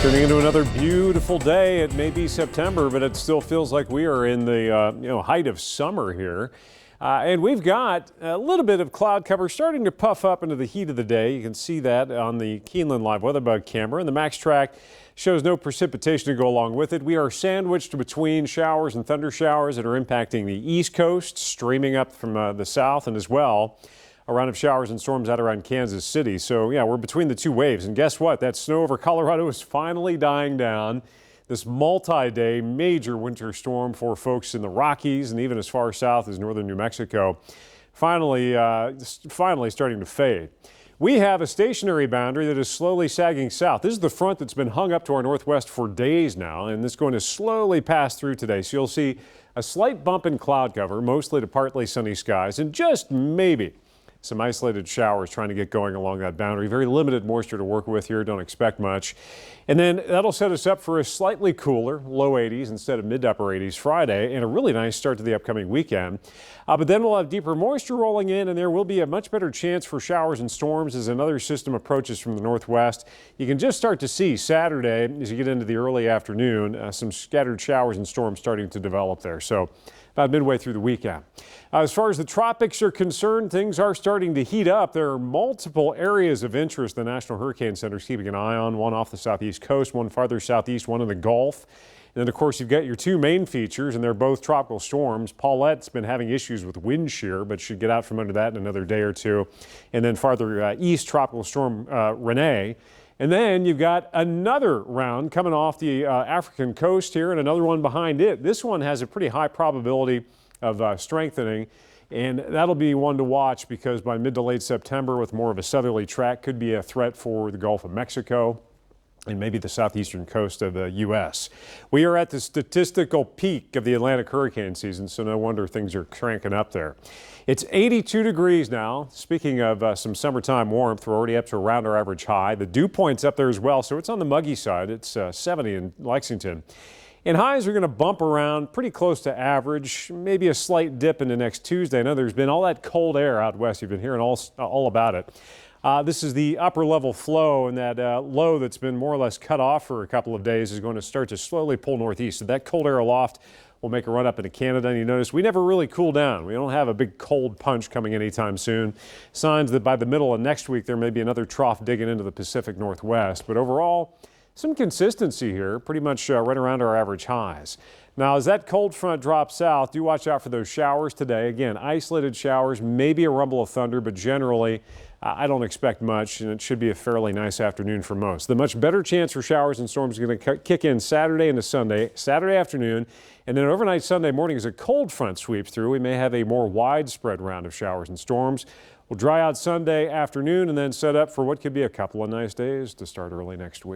Turning into another beautiful day. It may be September, but it still feels like we are in the height of summer here. And we've got a little bit of cloud cover starting to puff up into the heat of the day. You can see that on the Keeneland Live Weather Bug camera. And the Max Track shows no precipitation to go along with it. We are sandwiched between showers and thunder showers that are impacting the East Coast, streaming up from the south, and as well a round of showers and storms out around Kansas City. So yeah, we're between the two waves. And guess what? That snow over Colorado is finally dying down. This multi-day major winter storm for folks in the Rockies and even as far south as northern New Mexico finally starting to fade. We have a stationary boundary that is slowly sagging south. This is the front that's been hung up to our northwest for days now, and it's going to slowly pass through today. So you'll see a slight bump in cloud cover, mostly to partly sunny skies, and just maybe some isolated showers trying to get going along that boundary. Very limited moisture to work with here. Don't expect much. And then that'll set us up for a slightly cooler, low 80s instead of mid to upper 80s Friday, and a really nice start to the upcoming weekend. But then we'll have deeper moisture rolling in, and there will be a much better chance for showers and storms as another system approaches from the northwest. You can just start to see Saturday, as you get into the early afternoon, some scattered showers and storms starting to develop there. So about midway through the weekend. As far as the tropics are concerned, things are starting to heat up. There are multiple areas of interest the National Hurricane Center is keeping an eye on, one off the southeast coast, one farther southeast, one in the Gulf. And then, of course, you've got your two main features, and they're both tropical storms. Paulette's been having issues with wind shear, but should get out from under that in another day or two. And then farther east, tropical storm Renee. And then you've got another round coming off the African coast here and another one behind it. This one has a pretty high probability of strengthening, and that'll be one to watch because by mid to late September, with more of a southerly track, could be a threat for the Gulf of Mexico and maybe the southeastern coast of the U.S. We are at the statistical peak of the Atlantic hurricane season, so no wonder things are cranking up there. It's 82 degrees now. Speaking of some summertime warmth, we're already up to around our average high. The dew point's up there as well, so it's on the muggy side. It's 70 in Lexington. And highs are going to bump around pretty close to average, maybe a slight dip into next Tuesday. I know there's been all that cold air out west. You've been hearing all about it. This is the upper level flow, and that low that's been more or less cut off for a couple of days is going to start to slowly pull northeast. So that cold air aloft will make a run up into Canada. And you notice we never really cool down. We don't have a big cold punch coming anytime soon. Signs that by the middle of next week there may be another trough digging into the Pacific Northwest. But overall, some consistency here, pretty much right around our average highs. Now, as that cold front drops south, do watch out for those showers today. Again, isolated showers, maybe a rumble of thunder, but generally I don't expect much, and it should be a fairly nice afternoon for most. The much better chance for showers and storms is going to kick in Saturday into Sunday, Saturday afternoon, and then overnight Sunday morning as a cold front sweeps through. We may have a more widespread round of showers and storms. We'll dry out Sunday afternoon and then set up for what could be a couple of nice days to start early next week.